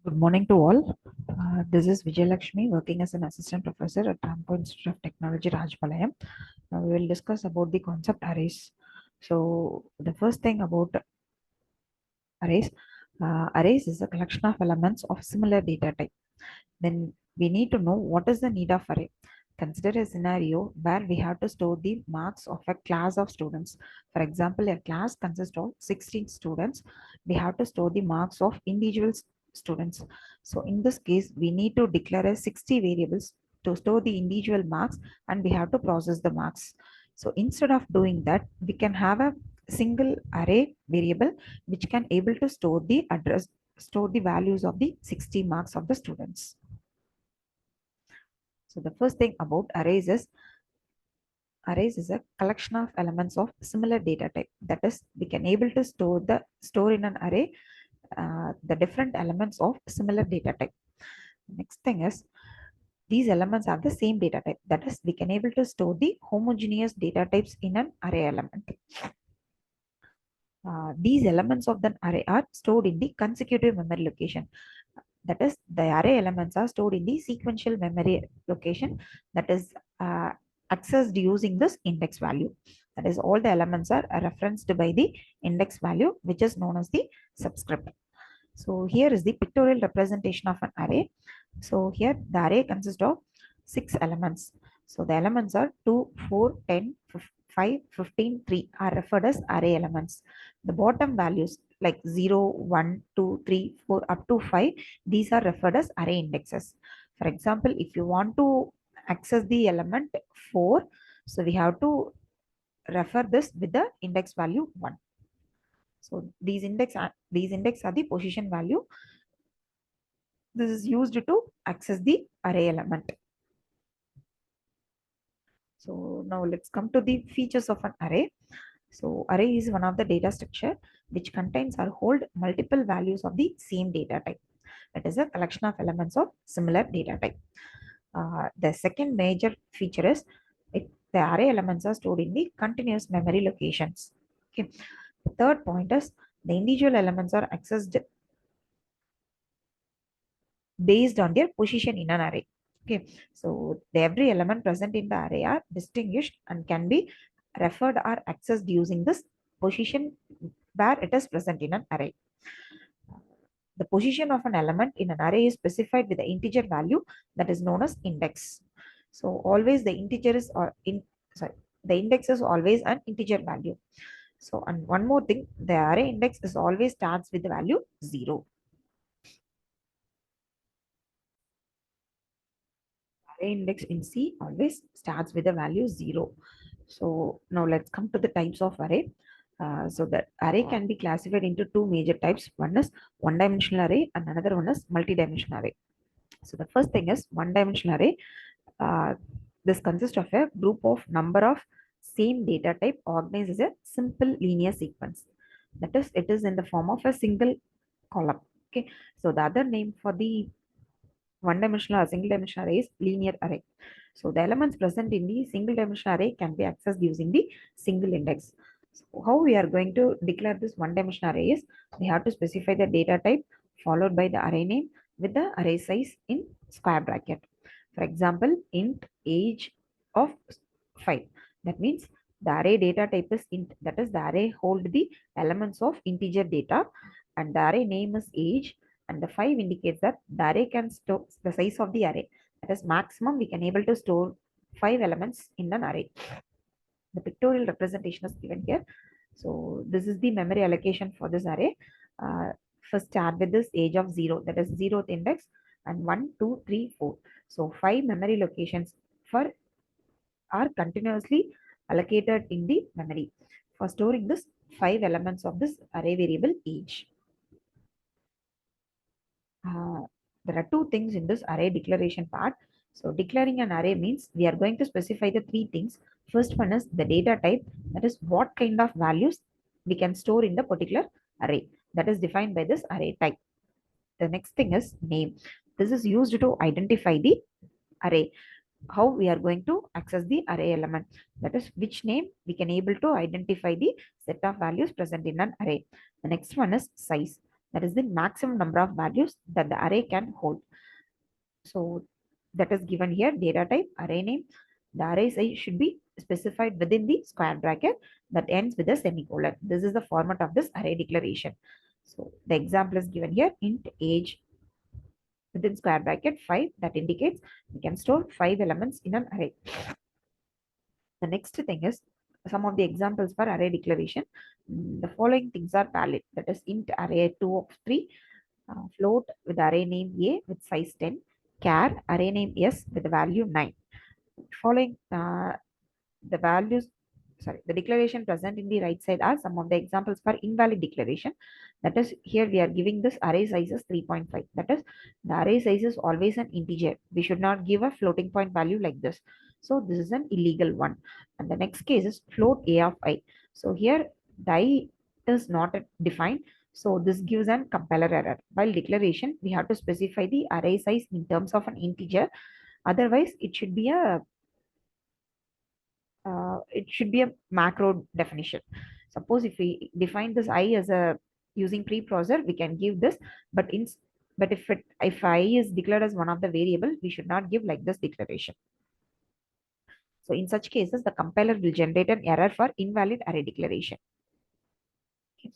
Good morning to all. This is Vijay Lakshmi working as an assistant professor at Ramco Institute of Technology, Rajpalayam. Now we will discuss about the concept arrays. So the first thing about arrays, arrays is a collection of elements of similar data type. Then we need to know what is the need of array. Consider a scenario where we have to store the marks of a class of students. For example, a class consists of 16 students. We have to store the marks of individual students. So in this case, we need to declare a 60 variables to store the individual marks, and we have to process the marks. So instead of doing that, we can have a single array variable which can able to store the values of the 60 marks of the students. So the first thing about arrays is a collection of elements of similar data type. That is, we can able to store in an array the different elements of similar data type. Next thing is these elements have the same data type. That is, we can able to store the homogeneous data types in an array element. These elements of the array are stored in the consecutive memory location. That is, the array elements are stored in the sequential memory location that is accessed using this index value. That is, all the elements are referenced by the index value, which is known as the subscript. So here is the pictorial representation of an array. So here the array consists of 6 elements. So the elements are 2, 4, 10, 5, 15, 3 are referred as array elements. The bottom values like 0, 1, 2, 3, 4 up to 5, these are referred as array indexes. For example, if you want to access the element 4, so we have to refer this with the index value 1. So these index are the position value. This is used to access the array element. So now let's come to the features of an array. So array is one of the data structure which contains or hold multiple values of the same data type. That is a collection of elements of similar data type. The second major feature is the array elements are stored in the continuous memory locations. Okay. The third point is the individual elements are accessed based on their position in an array. Okay, so every element present in the array are distinguished and can be referred or accessed using this position where it is present in an array. The position of an element in an array is specified with the integer value that is known as index. So always the integer is or in sorry the index is always an integer value. So and one more thing, the array index is always starts with the value 0. Array index in C always starts with the value 0. So now let's come to the types of array. So the array can be classified into two major types. One is one-dimensional array and another one is multi-dimensional array. So the first thing is one-dimensional array. Uh, this consists of a group of number of same data type organized as a simple linear sequence. That is, it is in the form of a single column. Okay. So the other name for the one-dimensional or single-dimensional array is linear array. So the elements present in the single-dimensional array can be accessed using the single index. So how we are going to declare this one-dimensional array is we have to specify the data type followed by the array name with the array size in square bracket. For example, int age of 5. That means the array data type is int. That is, the array hold the elements of integer data, and the array name is age, and the 5 indicates that the array can store the size of the array. That is, maximum we can able to store 5 elements in an array. The pictorial representation is given here. So this is the memory allocation for this array. First start with this age of 0, that is 0th index, and 1, 2, 3, 4. So 5 memory locations for are continuously allocated in the memory for storing this 5 elements of this array variable age. Uh, there are two things in this array declaration part. So declaring an array means we are going to specify the three things. First one is the data type, that is what kind of values we can store in the particular array, that is defined by this array type. The next thing is name. This is used to identify the array, how we are going to access the array element, that is which name we can able to identify the set of values present in an array. The next one is size. that is the maximum number of values that the array can hold. So that is given here, data type, array name. The array size should be specified within the square bracket that ends with a semicolon. This is the format of this array declaration. So the example is given here, int age within square bracket 5, that indicates we can store 5 elements in an array. The next thing is some of the examples for array declaration. The following things are valid, that is int array 2 of 3, float with array name A with size 10, char array name S with the value 9. Following the values, the declaration present in the right side are some of the examples for invalid declaration. That is, here we are giving this array size is 3.5. That is, the array size is always an integer. We should not give a floating point value like this. So this is an illegal one. And the next case is float a of I. So here the I is not defined. So this gives an compiler error. While declaration, we have to specify the array size in terms of an integer. Otherwise, it should be a macro definition. Suppose if we define this I as a using preprocessor, we can give this, but if I is declared as one of the variable, we should not give like this declaration. So in such cases, the compiler will generate an error for invalid array declaration. Okay.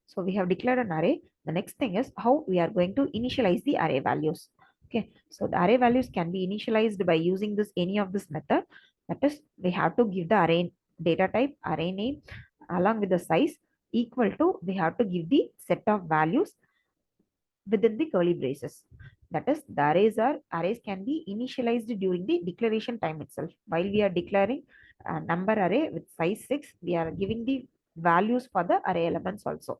So we have declared an array. The next thing is how we are going to initialize the array values. Okay, so the array values can be initialized by using this any of this method. That is, we have to give the array data type, array name, along with the size equal to, we have to give the set of values within the curly braces. That is, the arrays can be initialized during the declaration time itself. While we are declaring a number array with size 6, we are giving the values for the array elements also.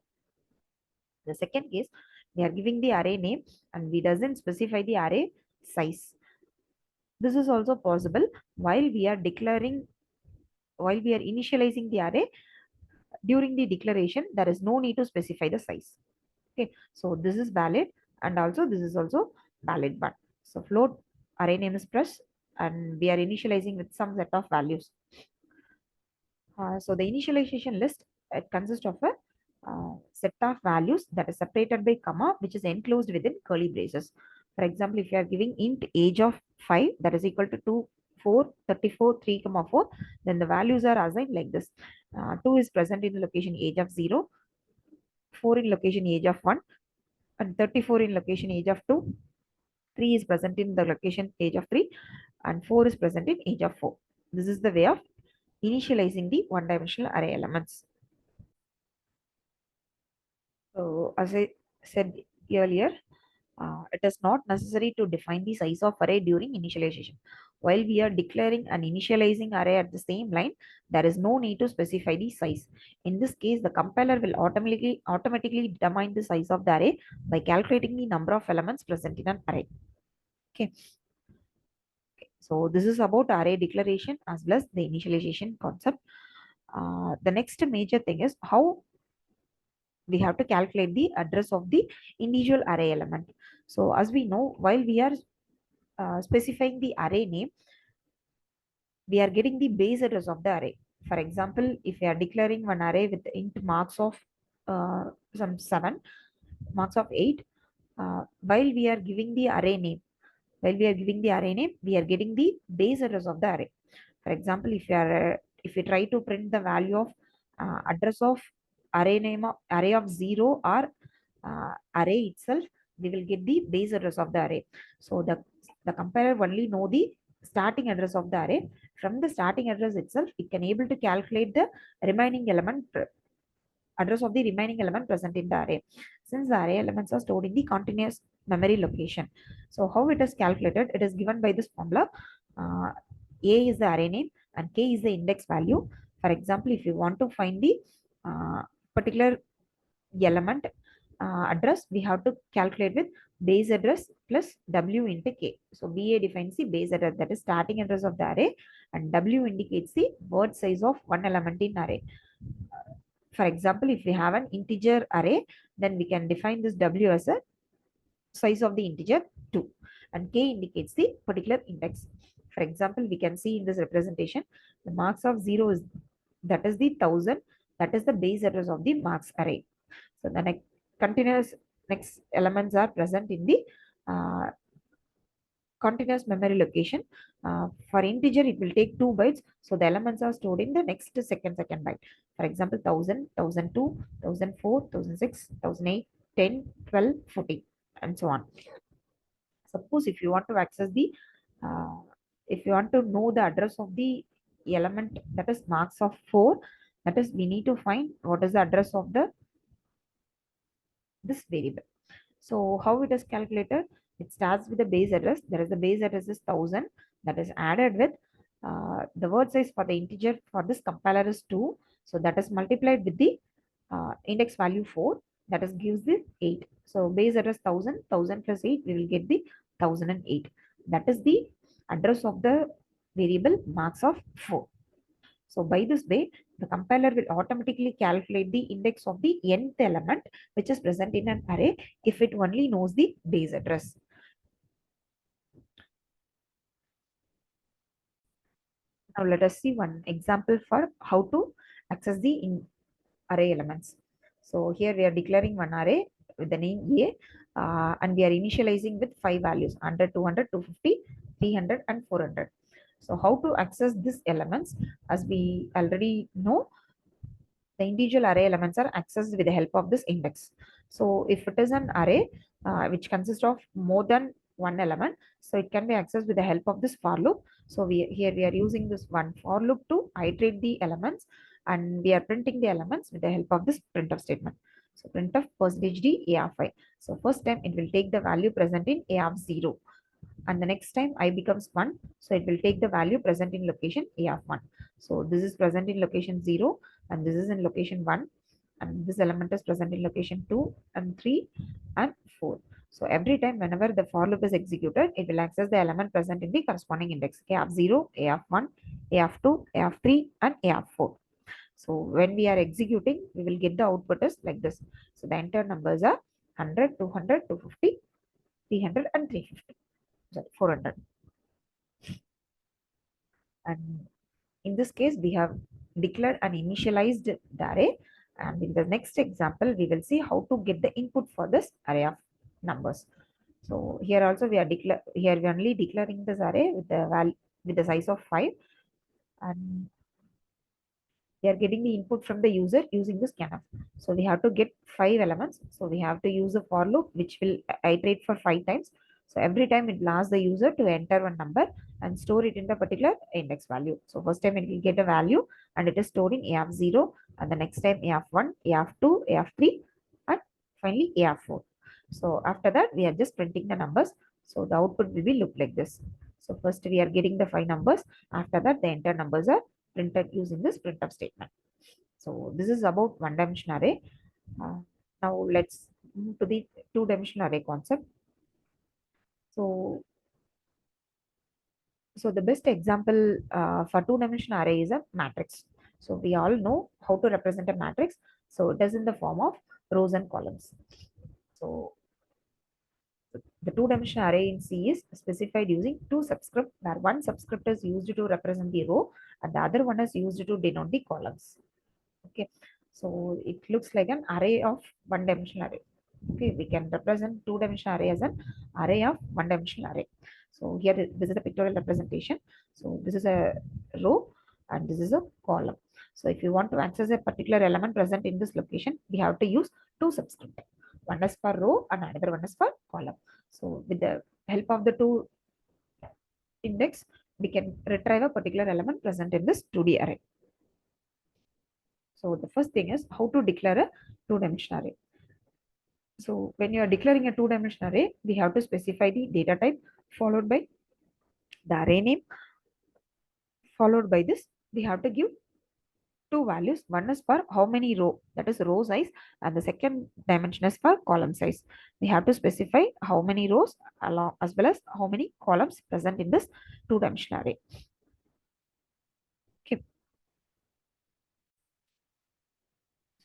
The second case, we are giving the array name and we doesn't specify the array size. This is also possible while we are initializing the array. During the declaration, there is no need to specify the size. Okay, so this is valid, and also this is also valid one. So float array name is press, and we are initializing with some set of values. So the initialization list, it consists of a set of values that is separated by comma, which is enclosed within curly braces. For example, if you are giving int age of 5, that is equal to 2, 4, 34, 3, 4, then the values are assigned like this. 2 is present in the location age of 0, 4 in location age of 1, and 34 in location age of 2. 3 is present in the location age of 3, and 4 is present in age of 4. This is the way of initializing the one-dimensional array elements. So as I said earlier, it is not necessary to define the size of array during initialization. While we are declaring and initializing array at the same line, there is no need to specify the size. In this case, the compiler will automatically determine the size of the array by calculating the number of elements present in an array. Okay. So this is about array declaration as well as the initialization concept. The next major thing is how we have to calculate the address of the individual array element. So as we know, while we are specifying the array name, we are getting the base address of the array. For example, if we are declaring one array with int marks of some 7, marks of 8, while we are giving the array name, we are getting the base address of the array. For example, if we try to print the value of address of array of 0 or array itself, we will get the base address of the array. So the compiler only know the starting address of the array. From the starting address itself, it can able to calculate the remaining element address of the remaining element present in the array, since the array elements are stored in the continuous memory location. So how it is calculated? It is given by this formula. A is the array name and K is the index value. For example, if you want to find the particular element address, we have to calculate with base address plus W into K. So BA defines the base address, that is starting address of the array, and W indicates the word size of one element in array. For example, if we have an integer array, then we can define this W as a size of the integer 2, and K indicates the particular index. For example, we can see in this representation, the marks of 0 is, that is the 1000, that is the base address of the marks array. So the next continuous next elements are present in the continuous memory location. For integer, it will take 2 bytes. So the elements are stored in the next second byte. For example, 1000, 1002, 1004, 1006, 1008, 10, 12, 14, and so on. Suppose if you want to access the, uh, if you want to know the address of the element that is marks of 4, that is we need to find what is the address of the this variable. So how it is calculated? It starts with the base address. There is the base address is 1000 that is added with the word size for the integer for this compiler is 2. So that is multiplied with the index value 4, that is gives the 8. So base address 1000, 1000 plus 8, we will get the 1008. That is the address of the variable marks of 4. So by this way, the compiler will automatically calculate the index of the nth element which is present in an array if it only knows the base address. Now let us see one example for how to access the array elements. So here we are declaring one array with the name A, and we are initializing with 5 values 100, 200, 250, 300 and 400. So how to access these elements? As we already know, the individual array elements are accessed with the help of this index. So if it is an array which consists of more than one element, so it can be accessed with the help of this for loop. So here we are using this one for loop to iterate the elements, and we are printing the elements with the help of this printf statement. So printf %d a of I. So first time it will take the value present in a of 0, and the next time I becomes 1, so it will take the value present in location a of 1. So this is present in location 0, and this is in location 1, and this element is present in location 2 and 3 and 4. So every time whenever the for loop is executed, it will access the element present in the corresponding index a of 0, a of 1, a of 2, a of 3 and a of 4. So when we are executing, we will get the output is like this. So the entire numbers are 100, 200, 250, 300 and 350. Sorry, 400. And in this case, we have declared and initialized the array. And in the next example, we will see how to get the input for this array of numbers. So here also we are here we are only declaring this array with the value with the size of 5, and we are getting the input from the user using the scanf. So we have to get 5 elements. So we have to use a for loop which will iterate for 5 times. So every time it will ask the user to enter one number and store it in the particular index value. So first time it will get a value and it is stored in a of 0, and the next time a of 1, a of 2, a of 3 and finally a of 4. So after that we are just printing the numbers. So the output will be look like this. So first we are getting the 5 numbers. After that the entire numbers are printed using this printf statement. So this is about one-dimensional array. Now let's move to the two-dimensional array concept. So, the best example for two-dimensional array is a matrix. So we all know how to represent a matrix. So it is in the form of rows and columns. So the two-dimensional array in C is specified using two subscript, where one subscript is used to represent the row and the other one is used to denote the columns. Okay, so it looks like an array of one-dimensional array. Okay, we can represent two-dimensional array as an array of one-dimensional array. So here this is a pictorial representation. So this is a row and this is a column. So if you want to access a particular element present in this location, we have to use two subscript. One is for row and another one is for column. So with the help of the two index, we can retrieve a particular element present in this 2D array. So the first thing is how to declare a two-dimensional array. So when you are declaring a two-dimensional array, we have to specify the data type followed by the array name. Followed by this, we have to give two values. One is for how many row, that is row size, and the second dimension is for column size. We have to specify how many rows along as well as how many columns present in this two-dimensional array. Okay.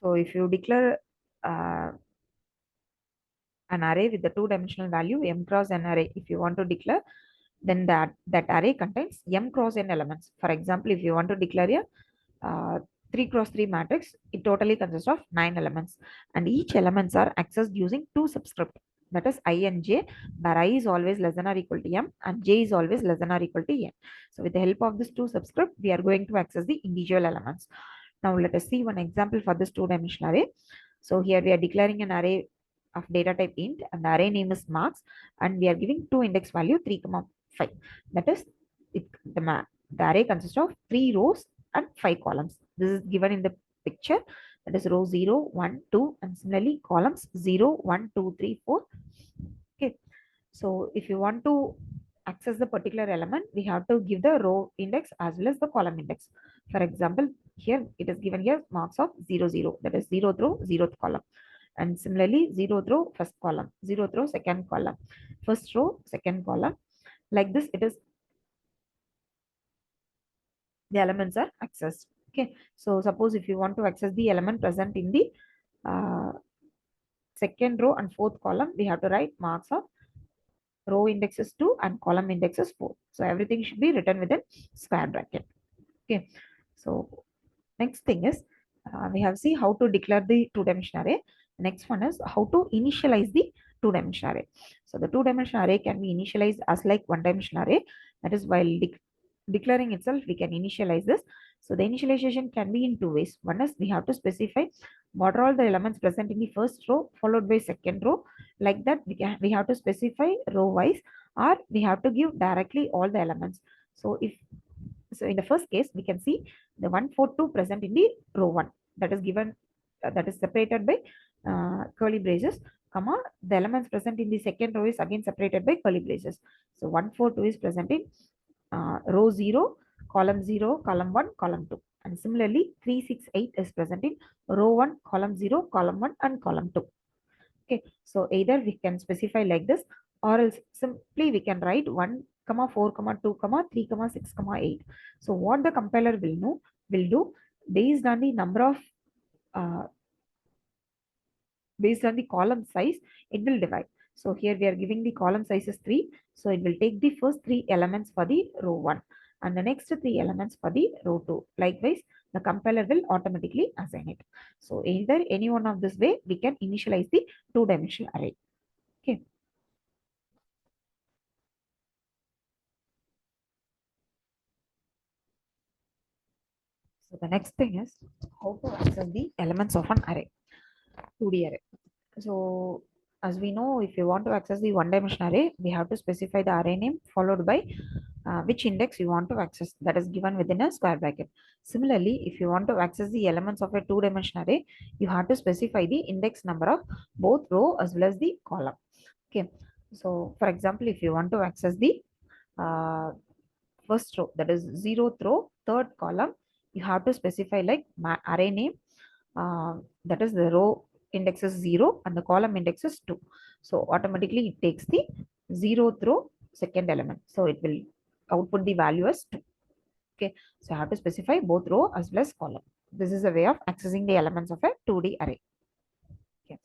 So if you declare an array with the two-dimensional value m cross n array, if you want to declare, then that array contains m cross n elements. For example, if you want to declare a 3 cross 3 matrix. It totally consists of 9 elements, and each elements are accessed using two subscript, that is I and j, where I is always less than or equal to m and j is always less than or equal to n. So with the help of this two subscript, we are going to access the individual elements. Now let us see one example for this two-dimensional array. So here we are declaring an array of data type int, and the array name is marks, and we are giving two index value 3, 5. That is, the array consists of 3 rows and 5 columns. This is given in the picture. That is row 0, 1, 2, and similarly columns 0, 1, 2, 3, 4. Okay. So if you want to access the particular element, we have to give the row index as well as the column index. For example, here it is given here marks of 0, 0. That is 0th row, 0th column. And similarly 0th row, first column, 0th row, second column, first row, second column. Like this, it is the elements are accessed. Okay. So suppose if you want to access the element present in the uh, second row and fourth column, we have to write marks of row index is 2 and column index is 4. So everything should be written within square bracket. Okay. So next thing is we have see how to declare the two-dimensional array. The next one is how to initialize the two-dimensional array. So the two-dimensional array can be initialized as like one-dimensional array. That is, while declaring itself, we can initialize this. So the initialization can be in two ways. One is we have to specify what are all the elements present in the first row followed by second row. Like that, we have to specify row wise, or we have to give directly all the elements. So in the first case, we can see the 142 present in the row 1, that is given, that is separated by curly braces, comma, the elements present in the second row is again separated by curly braces. So 142 is present in row 0, column 0, column 1, column 2. And similarly, 368 is present in row 1, column 0, column 1, and column 2. Okay, so either we can specify like this, or else simply we can write 1, 4, 2, 3, 6, 8. So what the compiler will do based on the number of uh, based on the column size, it will divide. So here we are giving the column size is 3. So it will take the first 3 elements for the row 1 and the next 3 elements for the row 2. Likewise, the compiler will automatically assign it. So either any one of this way, we can initialize the two-dimensional array. Okay. So the next thing is how to access the elements of an array, 2D array. So as we know, if you want to access the one-dimensional array, we have to specify the array name followed by which index you want to access, that is given within a square bracket. Similarly, if you want to access the elements of a two-dimensional array, you have to specify the index number of both row as well as the column. Okay. So for example, if you want to access the uh, first row, that is 0th row, third column, you have to specify like array name, that is the row index is 0 and the column index is 2. So automatically it takes the 0th row second element. So it will output the value as 2. Okay. So I have to specify both row as well as column. This is a way of accessing the elements of a 2D array. Okay.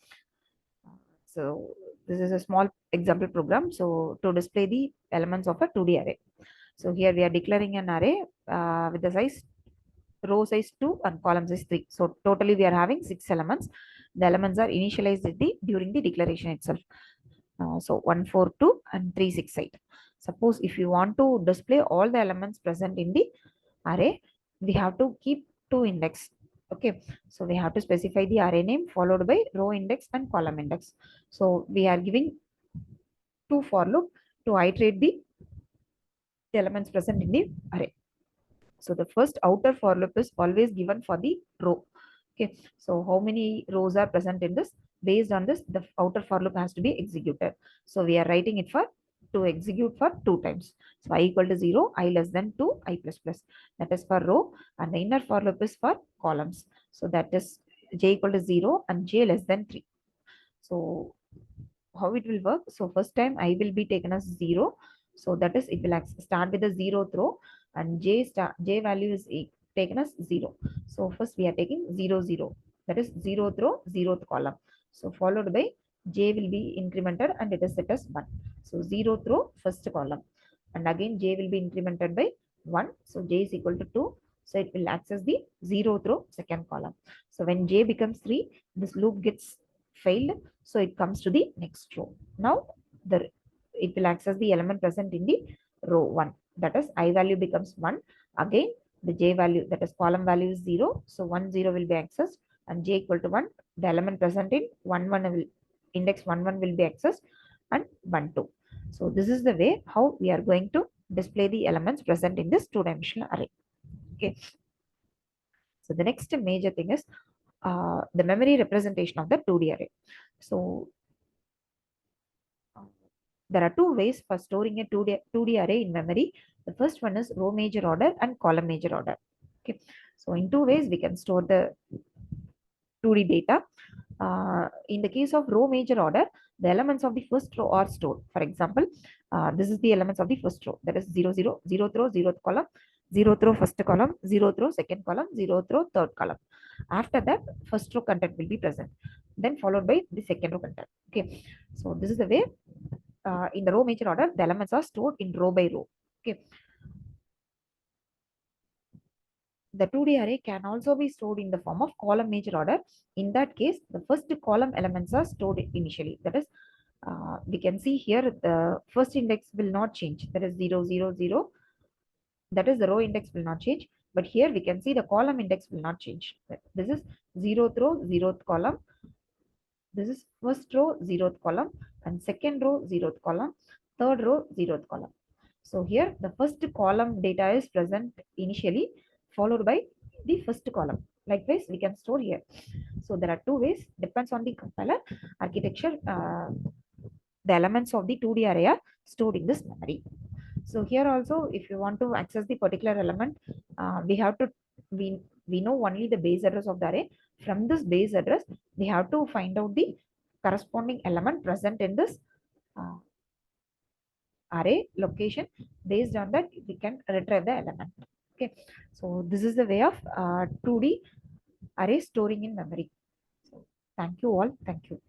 So this is a small example program. So to display the elements of a 2D array. So here we are declaring an array with the size row size 2 and column size 3. So totally we are having 6 elements. The elements are initialized during the declaration itself. So 142 and 368. Suppose if you want to display all the elements present in the array, we have to keep two index. Okay, so we have to specify the array name followed by row index and column index. So we are giving two for loop to iterate the elements present in the array. So the first outer for loop is always given for the row. Okay, so how many rows are present in this? Based on this, the outer for loop has to be executed. So we are writing it for to execute for 2 times. So I equal to 0, I less than 2, I plus plus. That is for row, and the inner for loop is for columns. So that is j equal to 0 and j less than 3. So how it will work? So first time I will be taken as 0. So that is it will start with the 0th row and j value is taken as 0. So first we are taking 0 0, that is 0th row 0th column. So followed by j will be incremented and it is set as 1. So 0th row first column, and again j will be incremented by 1. So j is equal to 2. So it will access the 0th row, second column. So when j becomes 3, this loop gets failed. So it comes to the next row. Now it will access the element present in the row 1. That is I value becomes 1. Again, the j value, that is column value is 0. So 1 0 will be accessed, and j equal to 1. The element present in 1 1 will, index 1 1 will be accessed, and 1 2. So this is the way how we are going to display the elements present in this two-dimensional array. Okay. So the next major thing is the memory representation of the 2D array. So there are two ways for storing a 2D array in memory. The first one is row major order and column major order. Okay. So in two ways we can store the 2D data. In the case of row major order, the elements of the first row are stored. For example, this is the elements of the first row. That is 0 0, 0th row, 0th column, 0th row, first column, 0th row, second column, 0th row, third column. After that, first row content will be present, then followed by the second row content. Okay. So this is the way in the row major order, the elements are stored in row by row. Okay. The 2D array can also be stored in the form of column major order. In that case, the first column elements are stored initially. That is, we can see here the first index will not change. That is 0 0 0. That is, the row index will not change. But here we can see the column index will not change. This is 0th row, 0th column. This is first row, 0th column, and second row, 0th column, third row, 0th column. So here the first column data is present initially, followed by the first column. Likewise, we can store here. So there are two ways, depends on the compiler architecture. The elements of the 2D array are stored in this memory. So here also, if you want to access the particular element, we have to, we know only the base address of the array. From this base address, we have to find out the corresponding element present in this array location. Based on that, we can retrieve the element. Okay. So this is the way of 2D array storing in memory. So thank you all. Thank you.